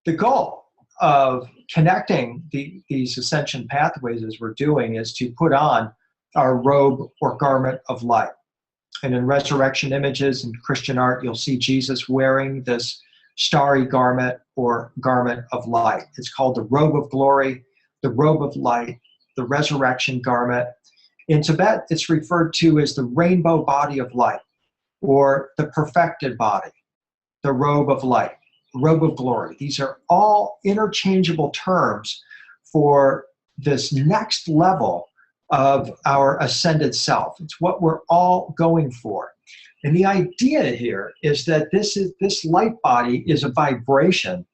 The goal of connecting these ascension pathways, as we're doing, is to put on our robe or garment of light. And in resurrection images and Christian art, you'll see Jesus wearing this starry garment or garment of light. It's called the robe of glory, the robe of light, the resurrection garment. In Tibet, it's referred to as the rainbow body of light, or the perfected body, the robe of light, robe of glory. These are all interchangeable terms for this next level of our ascended self. It's what we're all going for. And the idea here is that this light body is a vibration.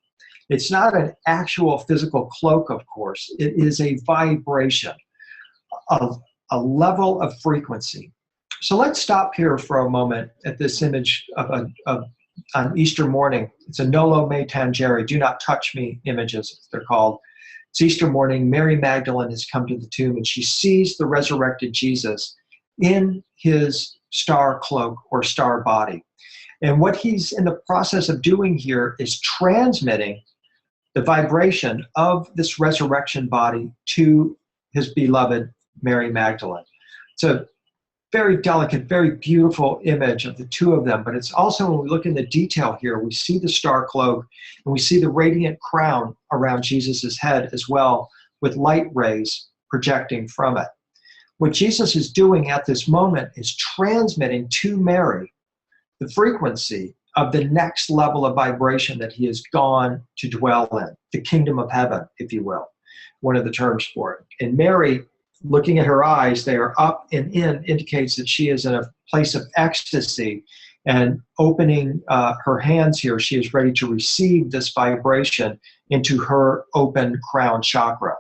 It's not an actual physical cloak, of course. It is a vibration of a level of frequency. So let's stop here for a moment at this image of on Easter morning. It's a Nolo Me Tangere, do not touch me images, they're called. It's Easter morning. Mary Magdalene has come to the tomb, and she sees the resurrected Jesus in his star cloak or star body. And what he's in the process of doing here is transmitting the vibration of this resurrection body to his beloved Mary Magdalene. It's a very delicate, very beautiful image of the two of them, but it's also, when we look in the detail here, we see the star cloak and we see the radiant crown around Jesus's head as well, with light rays projecting from it. What Jesus is doing at this moment is transmitting to Mary the frequency of the next level of vibration that he has gone to dwell in, the kingdom of heaven, if you will, one of the terms for it. And Mary, looking at her eyes, they are up and in, indicates that she is in a place of ecstasy, and opening her hands here, she is ready to receive this vibration into her open crown chakra.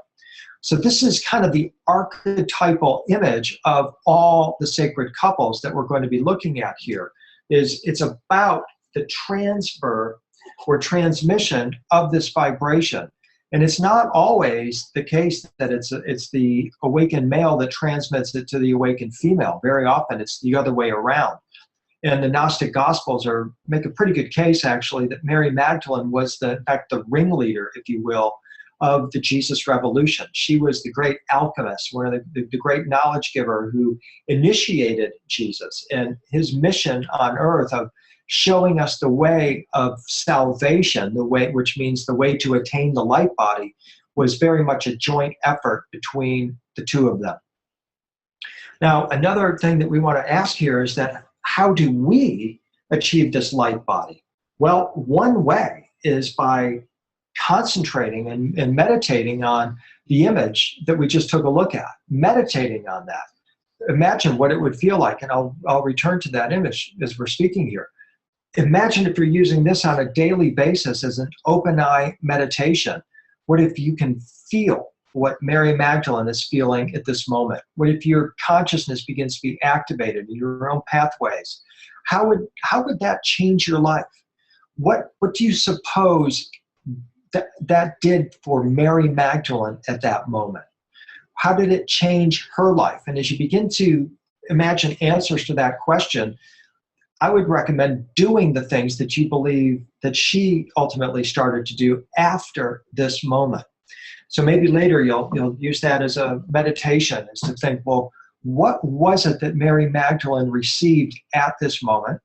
So this is kind of the archetypal image of all the sacred couples that we're going to be looking at here. It's about the transfer or transmission of this vibration. And it's not always the case that it's the awakened male that transmits it to the awakened female. Very often it's the other way around. And the Gnostic Gospels make a pretty good case, actually, that Mary Magdalene was, in fact, the ringleader, if you will, of the Jesus Revolution. She was the great alchemist, one of the great knowledge giver who initiated Jesus and his mission on earth of showing us the way of salvation, the way, which means the way to attain the light body, was very much a joint effort between the two of them. Now, another thing that we want to ask here is that, how do we achieve this light body? Well, one way is by concentrating and meditating on the image that we just took a look at, meditating on that. Imagine what it would feel like, and I'll return to that image as we're speaking here. Imagine if you're using this on a daily basis as an open eye meditation. What if you can feel what Mary Magdalene is feeling at this moment? What if your consciousness begins to be activated in your own pathways? How would that change your life? What do you suppose that did for Mary Magdalene at that moment? How did it change her life? And as you begin to imagine answers to that question, I would recommend doing the things that you believe that she ultimately started to do after this moment. So maybe later you'll use that as a meditation, is to think, well, what was it that Mary Magdalene received at this moment?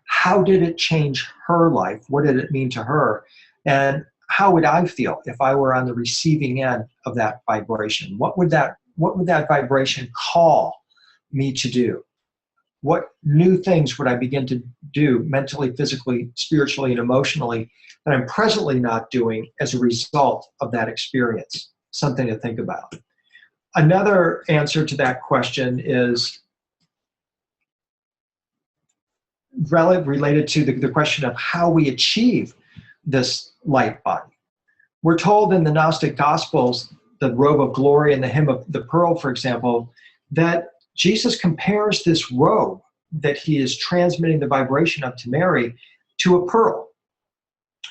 How did it change her life? What did it mean to her? And how would I feel if I were on the receiving end of that vibration? What would that vibration call me to do? What new things would I begin to do mentally, physically, spiritually, and emotionally that I'm presently not doing as a result of that experience? Something to think about. Another answer to that question is related to the question of how we achieve this light body. We're told in the Gnostic Gospels, the robe of glory and the hymn of the pearl, for example, that Jesus compares this robe that he is transmitting the vibration of to Mary to a pearl.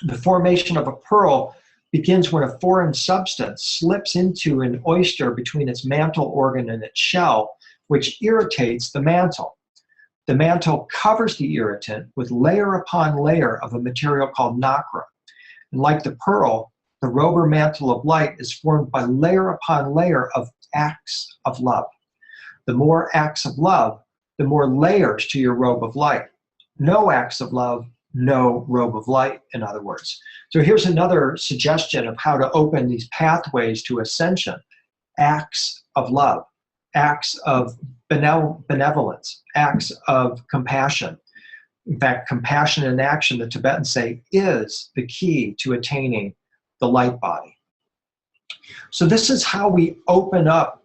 The formation of a pearl begins when a foreign substance slips into an oyster between its mantle organ and its shell, which irritates the mantle. The mantle covers the irritant with layer upon layer of a material called nacre. And like the pearl, the robe or mantle of light is formed by layer upon layer of acts of love. The more acts of love, the more layers to your robe of light. No acts of love, no robe of light, in other words. So here's another suggestion of how to open these pathways to ascension. Acts of love, acts of benevolence, acts of compassion. In fact, compassion in action, the Tibetans say, is the key to attaining the light body. So this is how we open up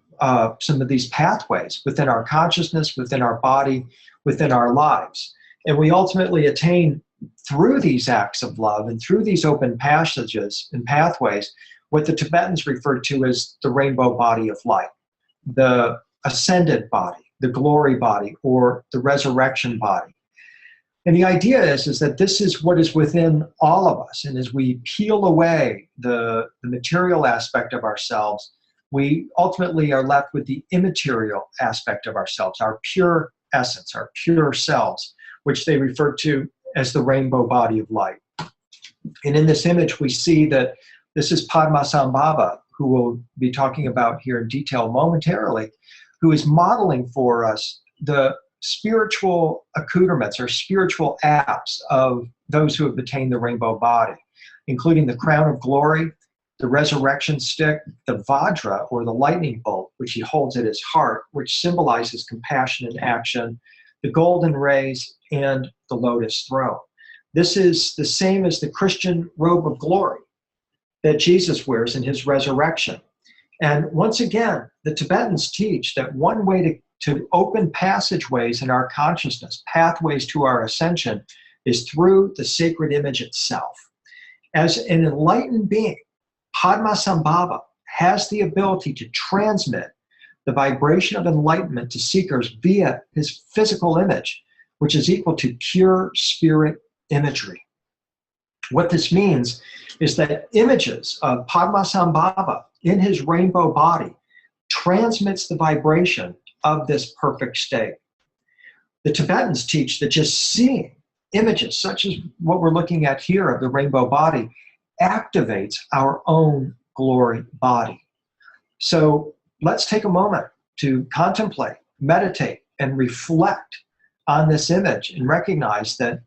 some of these pathways within our consciousness, within our body, within our lives. And we ultimately attain, through these acts of love and through these open passages and pathways, what the Tibetans refer to as the rainbow body of light, the ascended body, the glory body, or the resurrection body. And the idea is that this is what is within all of us. And as we peel away the material aspect of ourselves, we ultimately are left with the immaterial aspect of ourselves, our pure essence, our pure selves, which they refer to as the rainbow body of light. And in this image, we see that this is Padmasambhava, who we'll be talking about here in detail momentarily, who is modeling for us the spiritual accoutrements or spiritual apps of those who have attained the rainbow body, including the crown of glory, the resurrection stick, the vajra, or the lightning bolt, which he holds at his heart, which symbolizes compassion in action, the golden rays, and the lotus throne. This is the same as the Christian robe of glory that Jesus wears in his resurrection. And once again, the Tibetans teach that one way to open passageways in our consciousness, pathways to our ascension, is through the sacred image itself. As an enlightened being, Padmasambhava has the ability to transmit the vibration of enlightenment to seekers via his physical image, which is equal to pure spirit imagery. What this means is that images of Padmasambhava in his rainbow body transmits the vibration of this perfect state. The Tibetans teach that just seeing images such as what we're looking at here of the rainbow body activates our own glory body. So let's take a moment to contemplate, meditate, and reflect on this image and recognize that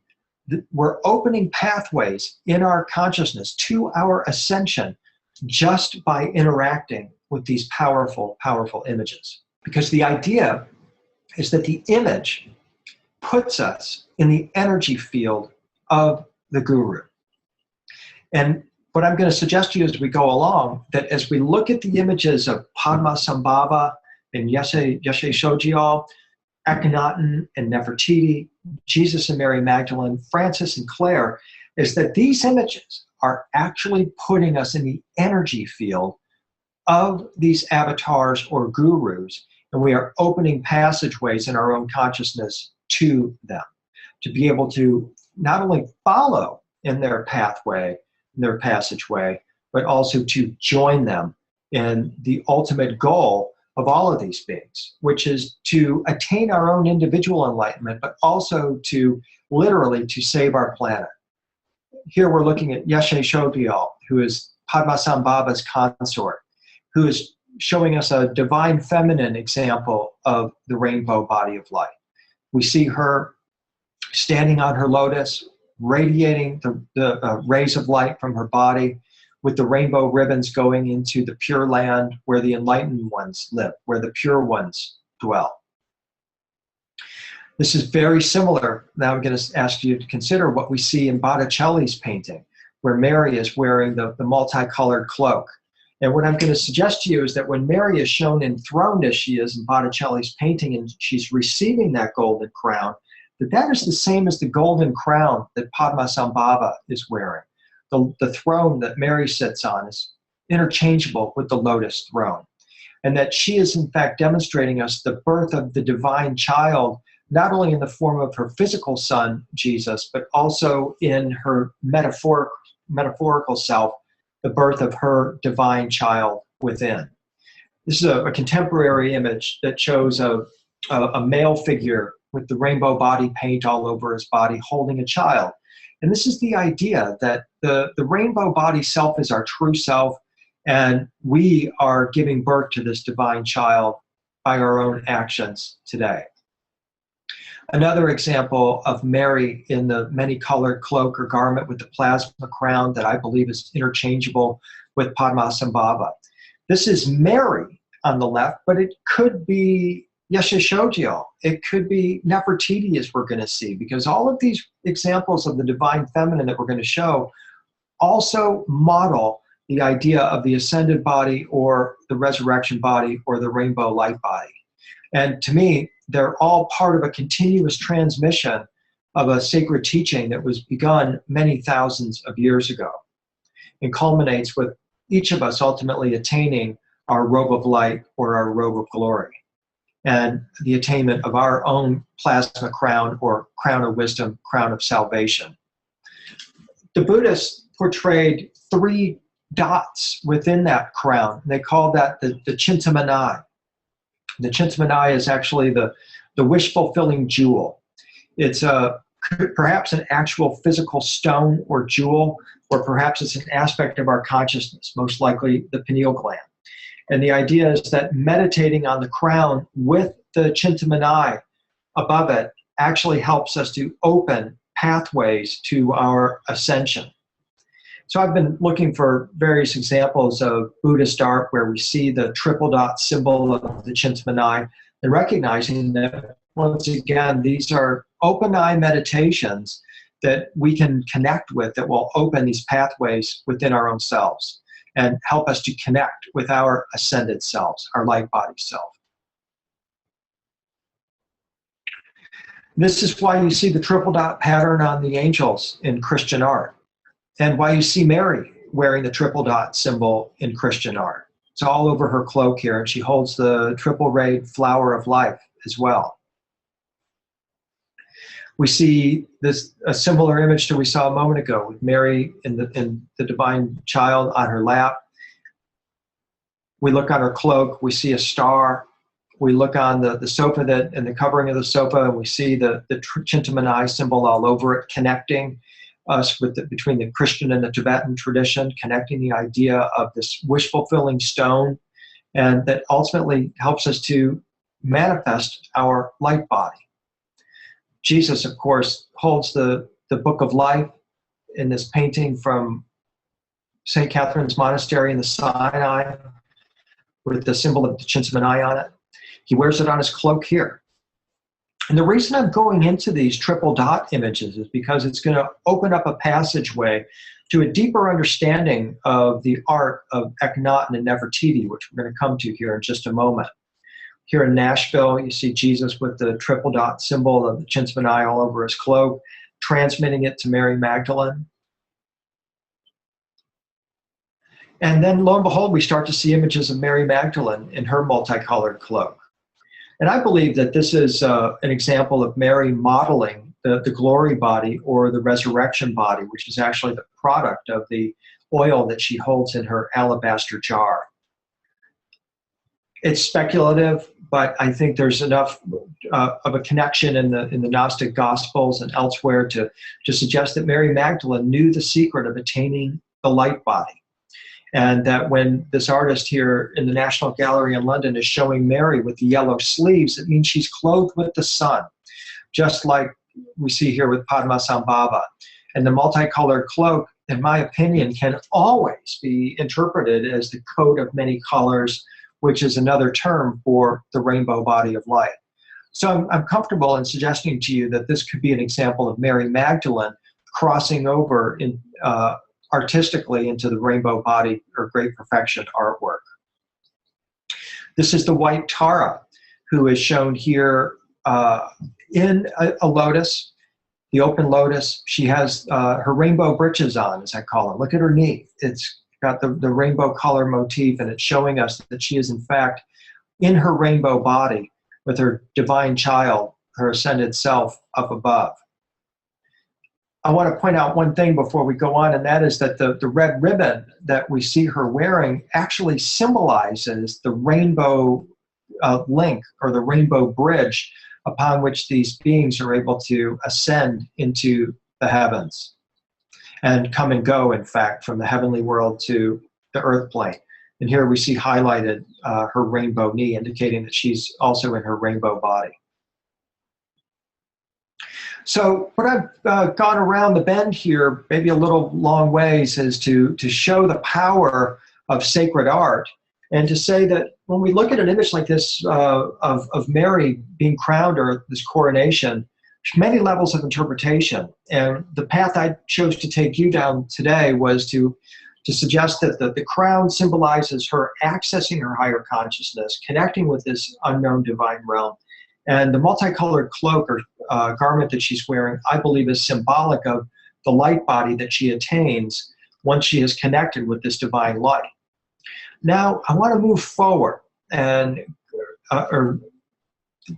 we're opening pathways in our consciousness to our ascension just by interacting with these powerful, powerful images. Because the idea is that the image puts us in the energy field of the guru. And what I'm going to suggest to you as we go along, that as we look at the images of Padmasambhava and Yeshe Shojial, Akhenaten and Nefertiti, Jesus and Mary Magdalene, Francis and Claire, is that these images are actually putting us in the energy field of these avatars or gurus, and we are opening passageways in our own consciousness to them, to be able to not only follow in their pathway, in their passageway, but also to join them in the ultimate goal of all of these beings, which is to attain our own individual enlightenment, but also to literally to save our planet. Here we're looking at Yeshe Shojial, who is Padmasambhava's consort, who is showing us a divine feminine example of the rainbow body of light. We see her standing on her lotus, radiating the rays of light from her body, with the rainbow ribbons going into the pure land where the enlightened ones live, where the pure ones dwell. This is very similar. Now I'm going to ask you to consider what we see in Botticelli's painting, where Mary is wearing the multicolored cloak. And what I'm going to suggest to you is that when Mary is shown enthroned as she is in Botticelli's painting, and she's receiving that golden crown, that is the same as the golden crown that Padmasambhava is wearing. The throne that Mary sits on is interchangeable with the lotus throne. And that she is in fact demonstrating us the birth of the divine child, not only in the form of her physical son, Jesus, but also in her metaphorical self, the birth of her divine child within. This is a contemporary image that shows a male figure with the rainbow body paint all over his body holding a child. And this is the idea that the rainbow body self is our true self, and we are giving birth to this divine child by our own actions today. Another example of Mary in the many-colored cloak or garment with the plasma crown that I believe is interchangeable with Padmasambhava. This is Mary on the left, but it could be Yeshua. It could be Nefertiti, as we're going to see, because all of these examples of the divine feminine that we're going to show also model the idea of the ascended body or the resurrection body or the rainbow light body. And to me, they're all part of a continuous transmission of a sacred teaching that was begun many thousands of years ago and culminates with each of us ultimately attaining our robe of light or our robe of glory and the attainment of our own plasma crown or crown of wisdom, crown of salvation. The Buddhists portrayed 3 dots within that crown. They call that the Chintamanai. The Chintamanai is actually the wish-fulfilling jewel. It's perhaps an actual physical stone or jewel, or perhaps it's an aspect of our consciousness, most likely the pineal gland. And the idea is that meditating on the crown with the Chintamanai above it actually helps us to open pathways to our ascension. So I've been looking for various examples of Buddhist art where we see the triple dot symbol of the Chintamanai and recognizing that, once again, these are open eye meditations that we can connect with that will open these pathways within our own selves and help us to connect with our ascended selves, our light body self. This is why you see the triple dot pattern on the angels in Christian art, and why you see Mary wearing the triple dot symbol in Christian art. It's all over her cloak here, and she holds the triple rayed flower of life as well. We see a similar image that we saw a moment ago with Mary and the divine child on her lap. We look on her cloak, we see a star. We look on the sofa and the covering of the sofa, and we see the Chintamanai symbol all over it, connecting us between the Christian and the Tibetan tradition, connecting the idea of this wish-fulfilling stone, and that ultimately helps us to manifest our light body. Jesus, of course, holds the Book of Life in this painting from St. Catherine's Monastery in the Sinai with the symbol of the Chintamanai on it. He wears it on his cloak here. And the reason I'm going into these triple dot images is because it's going to open up a passageway to a deeper understanding of the art of Akhenaten and Nefertiti, which we're going to come to here in just a moment. Here in Nashville, you see Jesus with the triple dot symbol of the Chintamanai all over his cloak, transmitting it to Mary Magdalene. And then, lo and behold, we start to see images of Mary Magdalene in her multicolored cloak. And I believe that this is an example of Mary modeling the glory body or the resurrection body, which is actually the product of the oil that she holds in her alabaster jar. It's speculative, but I think there's enough of a connection in the Gnostic Gospels and elsewhere to suggest that Mary Magdalene knew the secret of attaining the light body. And that when this artist here in the National Gallery in London is showing Mary with the yellow sleeves, it means she's clothed with the sun, just like we see here with Padmasambhava. And the multicolored cloak, in my opinion, can always be interpreted as the coat of many colors, which is another term for the rainbow body of light. So I'm comfortable in suggesting to you that this could be an example of Mary Magdalene crossing over in artistically into the rainbow body or great perfection artwork. This is the white Tara, who is shown here in a lotus, the open lotus. She has her rainbow breeches on, as I call them. Look at her knee. It's got the rainbow color motif, and it's showing us that she is in fact in her rainbow body with her divine child, her ascended self up above. I want to point out one thing before we go on, and that is that the red ribbon that we see her wearing actually symbolizes the rainbow link or the rainbow bridge upon which these beings are able to ascend into the heavens. and come and go, in fact, from the heavenly world to the earth plane. And here we see highlighted her rainbow knee, indicating that she's also in her rainbow body. So what I've gone around the bend here, maybe a little long ways, is to show the power of sacred art, and to say that when we look at an image like this of Mary being crowned, or this coronation, there's many levels of interpretation. And the path I chose to take you down today was to suggest that the crown symbolizes her accessing her higher consciousness, connecting with this unknown divine realm. And the multicolored cloak or garment that she's wearing, I believe, is symbolic of the light body that she attains once she is connected with this divine light. Now, I want to move forward and or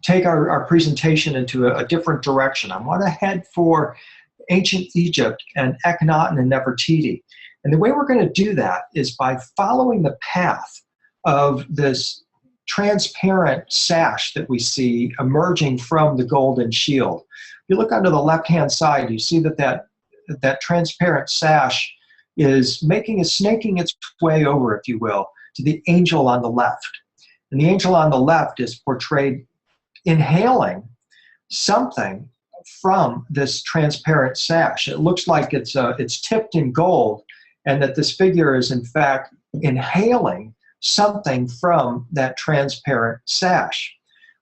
take our presentation into a different direction. I want to head for ancient Egypt and Akhenaten and Nefertiti. And the way we're going to do that is by following the path of this transparent sash that we see emerging from the golden shield. If you look onto the left-hand side, you see that transparent sash is snaking its way over, if you will, to the angel on the left. And the angel on the left is portrayed inhaling something from this transparent sash. It looks like it's tipped in gold, and that this figure is in fact inhaling something from that transparent sash.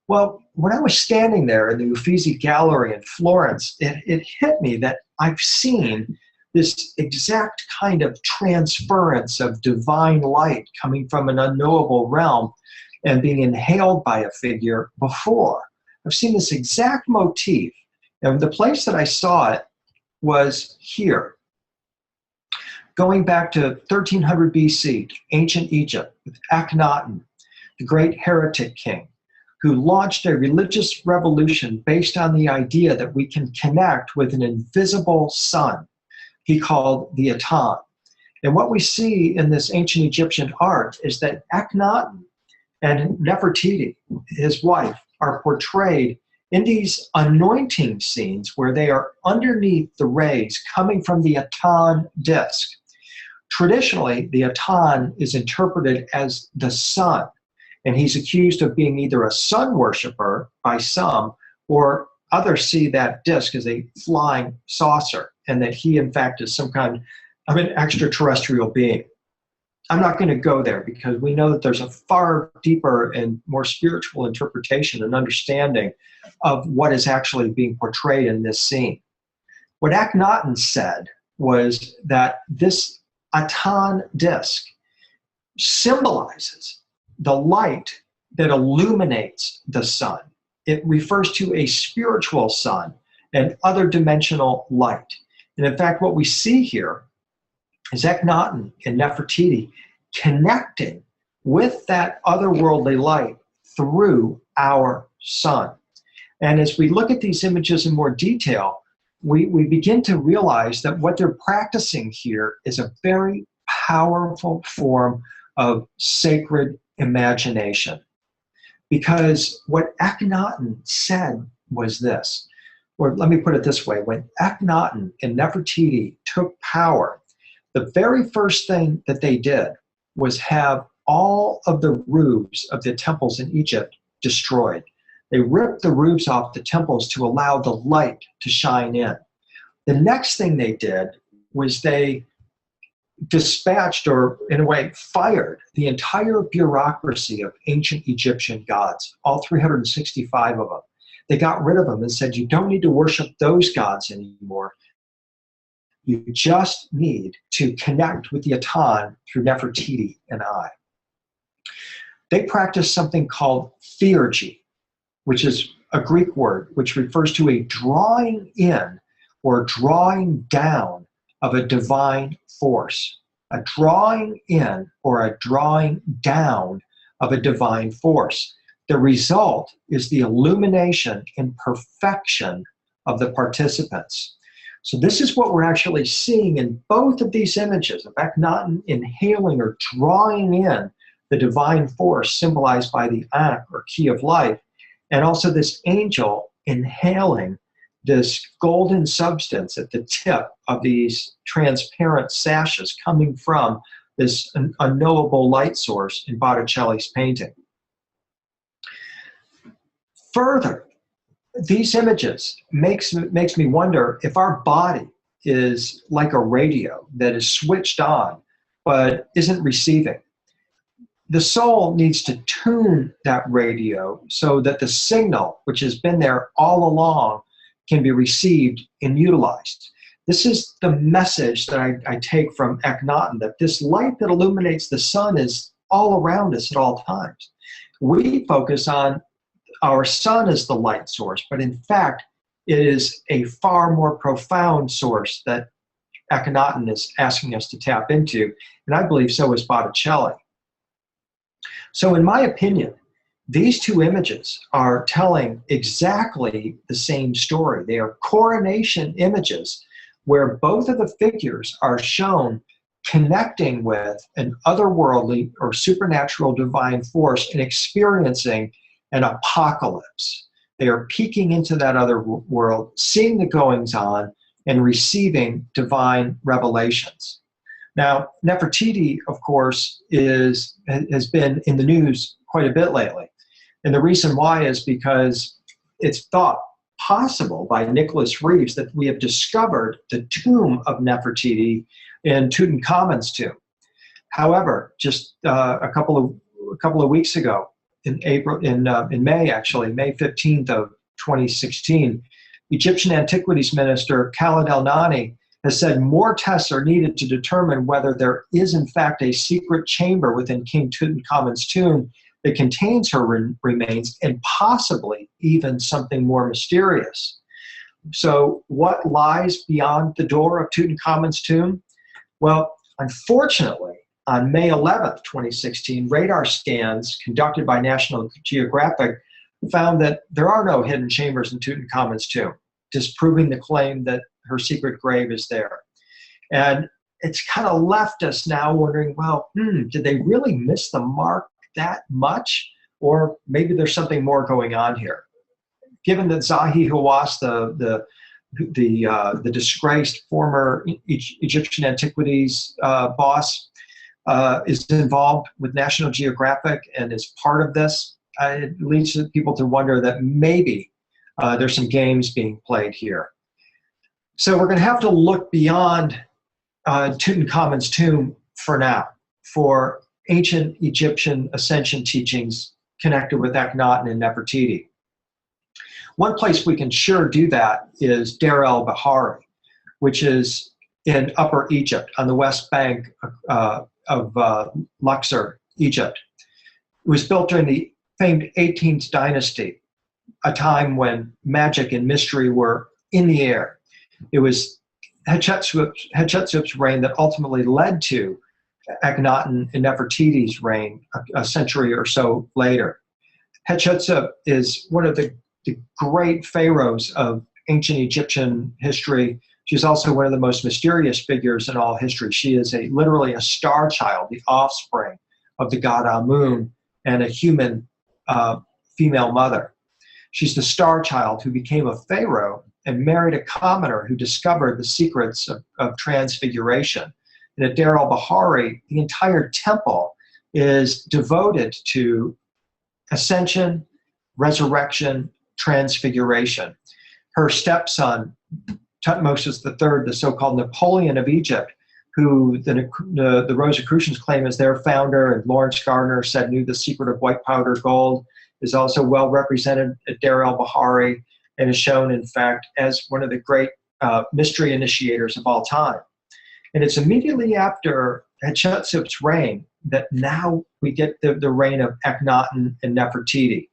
Well, when I was standing there in the Uffizi Gallery in Florence, it hit me that I've seen this exact kind of transference of divine light coming from an unknowable realm and being inhaled by a figure before. I've seen this exact motif, and the place that I saw it was here. Going back to 1300 BC, ancient Egypt, with Akhenaten, the great heretic king, who launched a religious revolution based on the idea that we can connect with an invisible sun he called the Atan. And what we see in this ancient Egyptian art is that Akhenaten and Nefertiti, his wife, are portrayed in these anointing scenes where they are underneath the rays coming from the Atan disk. Traditionally, the Atan is interpreted as the sun, and he's accused of being either a sun worshiper by some, or others see that disk as a flying saucer, and that he, in fact, is some kind of an extraterrestrial being. I'm not going to go there because we know that there's a far deeper and more spiritual interpretation and understanding of what is actually being portrayed in this scene. What Akhenaten said was that this Atan disk symbolizes the light that illuminates the sun. It refers to a spiritual sun and other dimensional light. And in fact, what we see here is Akhenaten and Nefertiti connecting with that otherworldly light through our sun. And as we look at these images in more detail, we begin to realize that what they're practicing here is a very powerful form of sacred imagination. Because what Akhenaten said was this, or let me put it this way: when Akhenaten and Nefertiti took power, the very first thing that they did was have all of the roofs of the temples in Egypt destroyed. They ripped the roofs off the temples to allow the light to shine in. The next thing they did was they dispatched, or in a way fired, the entire bureaucracy of ancient Egyptian gods, all 365 of them. They got rid of them and said, you don't need to worship those gods anymore. You just need to connect with the Atan through Nefertiti and I. They practiced something called theurgy, which is a Greek word which refers to a drawing in or drawing down of a divine force. A drawing in or a drawing down of a divine force. The result is the illumination and perfection of the participants. So this is what we're actually seeing in both of these images of Akhenaten inhaling or drawing in the divine force symbolized by the Ankh or key of life, and also this angel inhaling this golden substance at the tip of these transparent sashes coming from this unknowable light source in Botticelli's painting. Further, these images makes me wonder if our body is like a radio that is switched on but isn't receiving. The soul needs to tune that radio so that the signal, which has been there all along, can be received and utilized. This is the message that I take from Akhenaten, that this light that illuminates the sun is all around us at all times. We focus on our sun as the light source, but in fact, it is a far more profound source that Akhenaten is asking us to tap into, and I believe so is Botticelli. So in my opinion, these two images are telling exactly the same story. They are coronation images where both of the figures are shown connecting with an otherworldly or supernatural divine force and experiencing an apocalypse. They are peeking into that other world, seeing the goings on, and receiving divine revelations. Now, Nefertiti, of course, has been in the news quite a bit lately. And the reason why is because it's thought possible by Nicholas Reeves that we have discovered the tomb of Nefertiti in Tutankhamun's tomb. However, just a couple of weeks ago, in May 15th of 2016, Egyptian Antiquities Minister Khaled El-Nani has said more tests are needed to determine whether there is in fact a secret chamber within King Tutankhamun's tomb that contains her remains, and possibly even something more mysterious. So what lies beyond the door of Tutankhamun's tomb? Well, unfortunately, on May 11th, 2016, radar scans conducted by National Geographic found that there are no hidden chambers in Tutankhamun's tomb, disproving the claim that her secret grave is there. And it's kind of left us now wondering, well, did they really miss the mark that much? Or maybe there's something more going on here. Given that Zahi Hawass, the disgraced former Egyptian Antiquities boss, is involved with National Geographic and is part of this, it leads people to wonder that maybe there's some games being played here. So we're going to have to look beyond Tutankhamun's tomb for now, for ancient Egyptian ascension teachings connected with Akhenaten and Nefertiti. One place we can sure do that is Deir el-Bahari, which is in Upper Egypt on the west bank of Luxor, Egypt. It was built during the famed 18th dynasty, a time when magic and mystery were in the air. It was Hatshepsut's reign that ultimately led to Akhenaten and Nefertiti's reign a century or so later. Hatshepsut is one of the great pharaohs of ancient Egyptian history. She's also one of the most mysterious figures in all history. She is literally a star child, the offspring of the god Amun and a human female mother. She's the star child who became a pharaoh and married a commoner who discovered the secrets of transfiguration. And at Deir el-Bahari, the entire temple is devoted to ascension, resurrection, transfiguration. Her stepson, Tutmosis III, the so-called Napoleon of Egypt, who the Rosicrucians claim is their founder, and Lawrence Gardner said knew the secret of white powder gold, is also well represented at Deir el-Bahari and is shown, in fact, as one of the great mystery initiators of all time. And it's immediately after Hatshepsut's reign that now we get the reign of Akhenaten and Nefertiti.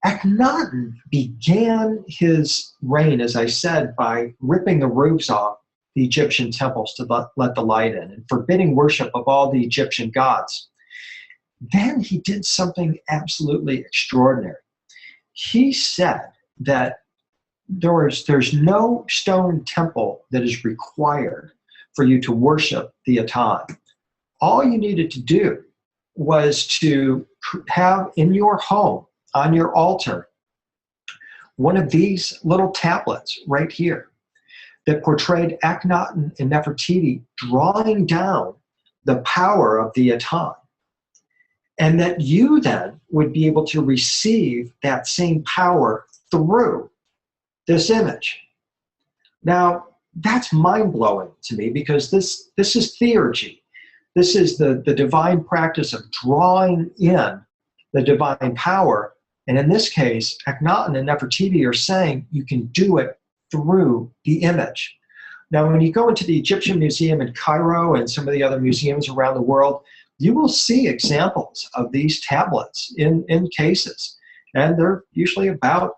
Akhenaten began his reign, as I said, by ripping the roofs off the Egyptian temples to let the light in and forbidding worship of all the Egyptian gods. Then he did something absolutely extraordinary. He said that there's no stone temple that is required for you to worship the Aten. All you needed to do was to have in your home, on your altar, one of these little tablets right here that portrayed Akhenaten and Nefertiti drawing down the power of the Atan, and that you then would be able to receive that same power through this image. Now, that's mind-blowing to me, because this is theurgy. This is the divine practice of drawing in the divine power. And in this case, Akhenaten and Nefertiti are saying you can do it through the image. Now, when you go into the Egyptian Museum in Cairo and some of the other museums around the world, you will see examples of these tablets in cases. And they're usually about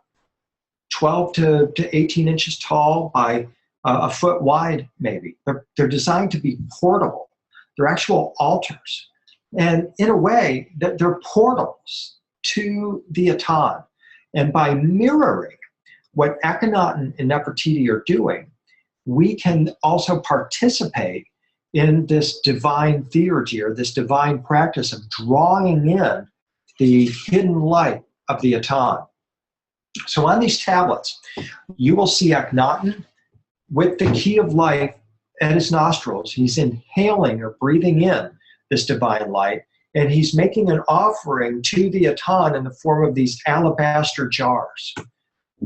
12 to 18 inches tall by a foot wide, maybe. They're designed to be portable. They're actual altars. And in a way, they're portals to the Atan. And by mirroring what Akhenaten and Nefertiti are doing, we can also participate in this divine theurgy, or this divine practice of drawing in the hidden light of the Atan. So on these tablets, you will see Akhenaten with the key of life at his nostrils. He's inhaling or breathing in this divine light, and he's making an offering to the Atan in the form of these alabaster jars.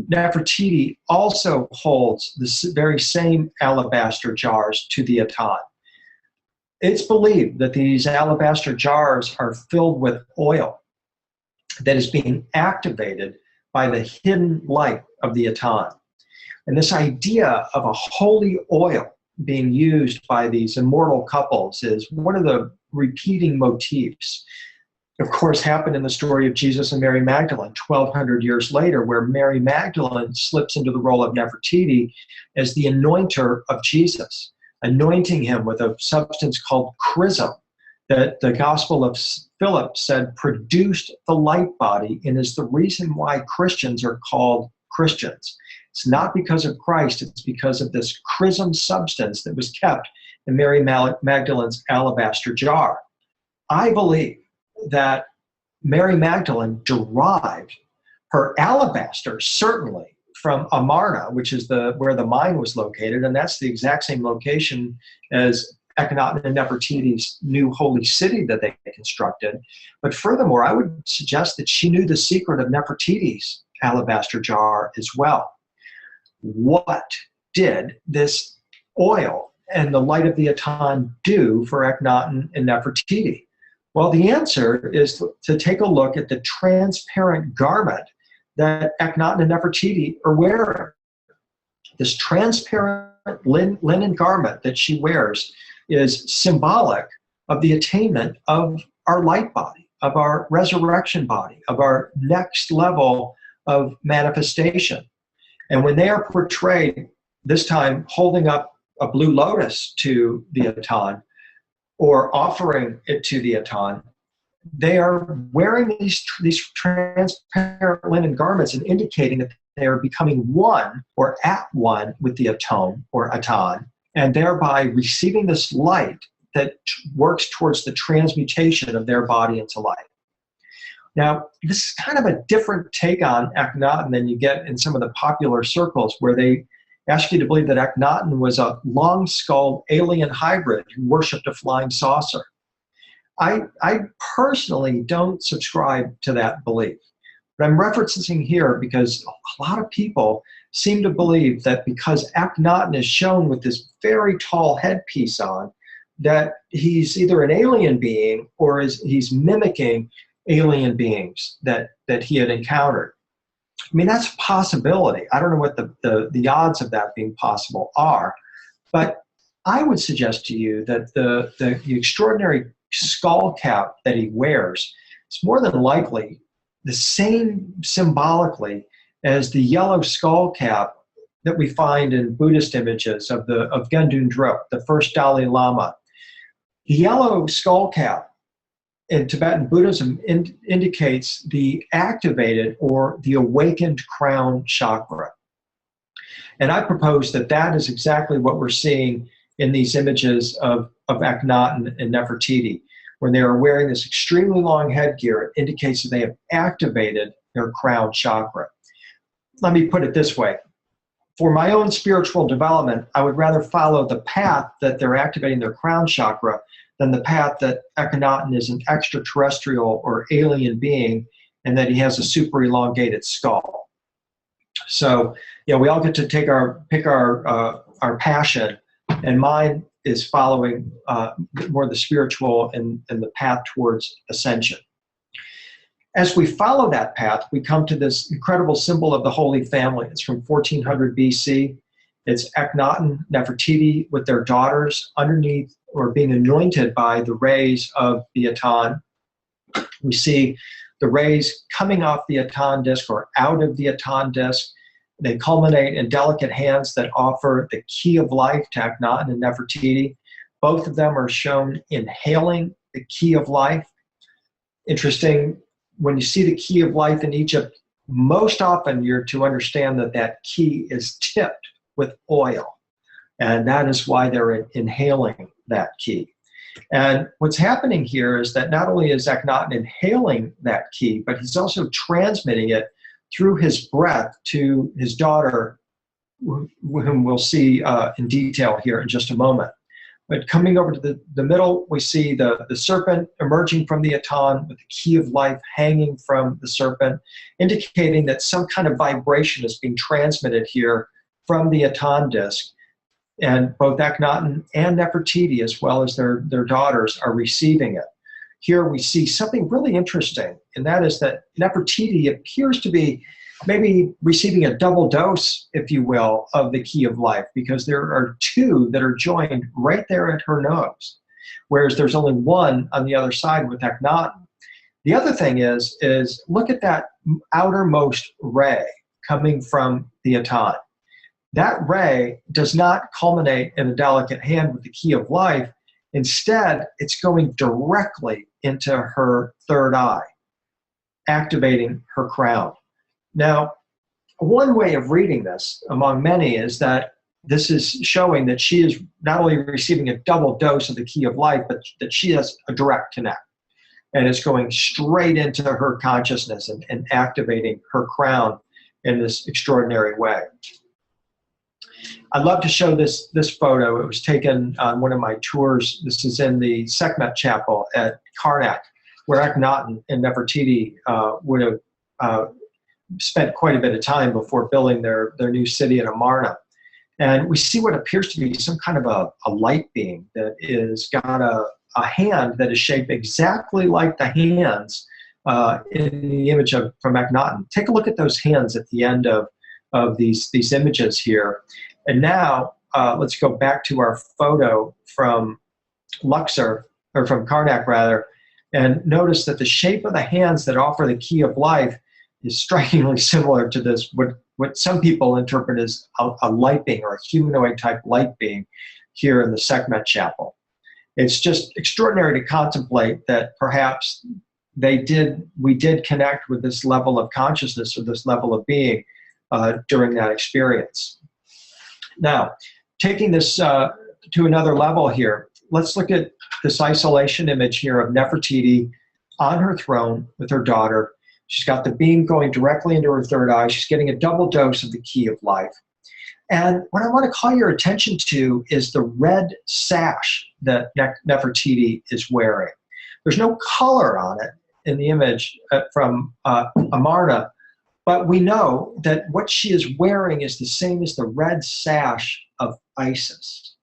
Nefertiti also holds the very same alabaster jars to the Atan. It's believed that these alabaster jars are filled with oil that is being activated by the hidden light of the Atan. And this idea of a holy oil being used by these immortal couples is one of the repeating motifs. Of course, happened in the story of Jesus and Mary Magdalene 1,200 years later, where Mary Magdalene slips into the role of Nefertiti as the anointer of Jesus, anointing him with a substance called chrism that the Gospel of Philip said produced the light body and is the reason why Christians are called Christians. It's not because of Christ, it's because of this chrism substance that was kept in Mary Magdalene's alabaster jar. I believe that Mary Magdalene derived her alabaster, certainly, from Amarna, which is where the mine was located, and that's the exact same location as Akhenaten and Nefertiti's new holy city that they constructed. But furthermore, I would suggest that she knew the secret of Nefertiti's alabaster jar as well. What did this oil and the light of the Atan do for Akhenaten and Nefertiti? Well, the answer is to take a look at the transparent garment that Akhenaten and Nefertiti are wearing. This transparent linen garment that she wears is symbolic of the attainment of our light body, of our resurrection body, of our next level of manifestation. And when they are portrayed, this time holding up a blue lotus to the Atan, or offering it to the Atan, they are wearing these transparent linen garments and indicating that they are becoming one or at one with the Atan, and thereby receiving this light that works towards the transmutation of their body into light. Now, this is kind of a different take on Akhenaten than you get in some of the popular circles, where they ask you to believe that Akhenaten was a long-skulled alien hybrid who worshipped a flying saucer. I personally don't subscribe to that belief. But I'm referencing here because a lot of people seem to believe that because Akhenaten is shown with this very tall headpiece on, that he's either an alien being or he's mimicking alien beings that he had encountered. I mean, that's a possibility. I don't know what the odds of that being possible are, but I would suggest to you that the extraordinary skull cap that he wears is more than likely the same symbolically as the yellow skull cap that we find in Buddhist images of Gendun Drop, the first Dalai Lama. The yellow skull cap in Tibetan Buddhism indicates the activated or the awakened crown chakra. And I propose that that is exactly what we're seeing in these images of Akhenaten and Nefertiti. When they are wearing this extremely long headgear, it indicates that they have activated their crown chakra. let me put it this way. For my own spiritual development, I would rather follow the path that they're activating their crown chakra than the path that Akhenaten is an extraterrestrial or alien being and that he has a super elongated skull. So, we all get to pick our passion, and mine is following more the spiritual and the path towards ascension. As we follow that path, we come to this incredible symbol of the Holy Family. It's from 1400 BC. It's Akhenaten, Nefertiti with their daughters underneath or being anointed by the rays of the Aton. We see the rays coming off the Aton disc or out of the Aton disc. They culminate in delicate hands that offer the key of life to Akhenaten and Nefertiti. Both of them are shown inhaling the key of life. Interesting, when you see the key of life in Egypt, most often you're to understand that that key is tipped with oil. And that is why they're inhaling that key. And what's happening here is that not only is Akhenaten inhaling that key, but he's also transmitting it through his breath to his daughter, whom we'll see in detail here in just a moment. But coming over to the middle, we see the serpent emerging from the Aton with the key of life hanging from the serpent, indicating that some kind of vibration is being transmitted here from the Aton disc. And both Akhenaten and Nefertiti, as well as their daughters, are receiving it. Here we see something really interesting, and that is that Nefertiti appears to be maybe receiving a double dose, if you will, of the key of life, because there are two that are joined right there at her nose, whereas there's only one on the other side with Akhenaten. The other thing is look at that outermost ray coming from the Aton. That ray does not culminate in a delicate hand with the key of life. Instead, it's going directly into her third eye, activating her crown. Now, one way of reading this, among many, is that this is showing that she is not only receiving a double dose of the key of life, but that she has a direct connect. And it's going straight into her consciousness and activating her crown in this extraordinary way. I'd love to show this photo. It was taken on one of my tours. This is in the Sekhmet Chapel at Karnak, where Akhenaten and Nefertiti would have spent quite a bit of time before building their new city in Amarna. And we see what appears to be some kind of a light being that is got a hand that is shaped exactly like the hands in the image from Akhenaten. Take a look at those hands at the end of these images here. And now let's go back to our photo from Luxor, or from Karnak rather, and notice that the shape of the hands that offer the key of life is strikingly similar to this, what some people interpret as a light being or a humanoid type light being here in the Sekhmet Chapel. It's just extraordinary to contemplate that perhaps we did connect with this level of consciousness or this level of being during that experience. Now, taking this to another level here, let's look at this isolation image here of Nefertiti on her throne with her daughter. She's got the beam going directly into her third eye. She's getting a double dose of the key of life. And what I want to call your attention to is the red sash that Nefertiti is wearing. There's no color on it in the image from Amarna, but we know that what she is wearing is the same as the red sash of Isis.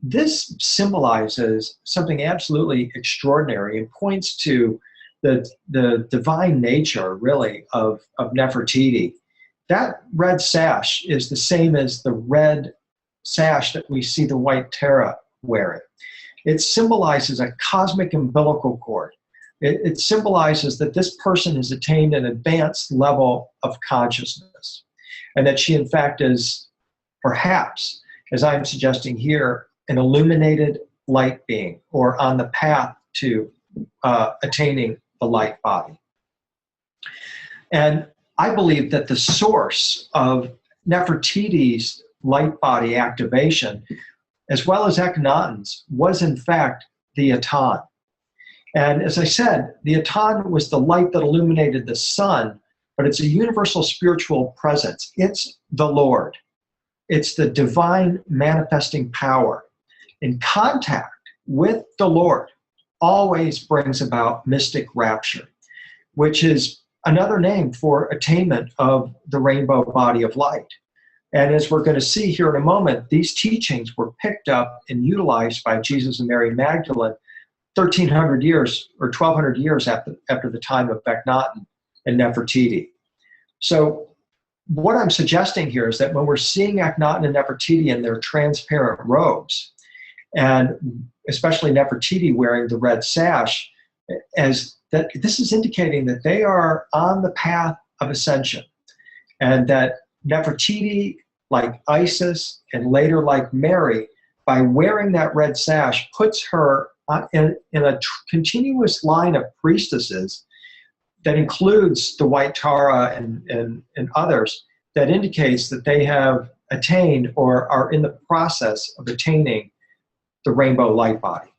This symbolizes something absolutely extraordinary and points to the divine nature, really, of Nefertiti. That red sash is the same as the red sash that we see the White Terra wearing. It symbolizes a cosmic umbilical cord. It symbolizes that this person has attained an advanced level of consciousness, and that she, in fact, is perhaps, as I'm suggesting here, an illuminated light being, or on the path to attaining the light body. And I believe that the source of Nefertiti's light body activation, as well as Akhenaten's, was in fact the Aton. And as I said, the Aton was the light that illuminated the sun but it's a universal spiritual presence. It's the Lord. It's the divine manifesting power. In contact with the Lord always brings about mystic rapture, which is another name for attainment of the rainbow body of light. And as we're going to see here in a moment, these teachings were picked up and utilized by Jesus and Mary Magdalene 1,300 years or 1,200 years after the time of Akhenaten and Nefertiti. So what I'm suggesting here is that when we're seeing Akhenaten and Nefertiti in their transparent robes, and especially Nefertiti wearing the red sash, as that this is indicating that they are on the path of ascension, and that Nefertiti, like Isis, and later like Mary, by wearing that red sash, puts her in a continuous line of priestesses that includes the White Tara and others, that indicates that they have attained or are in the process of attaining the rainbow light body.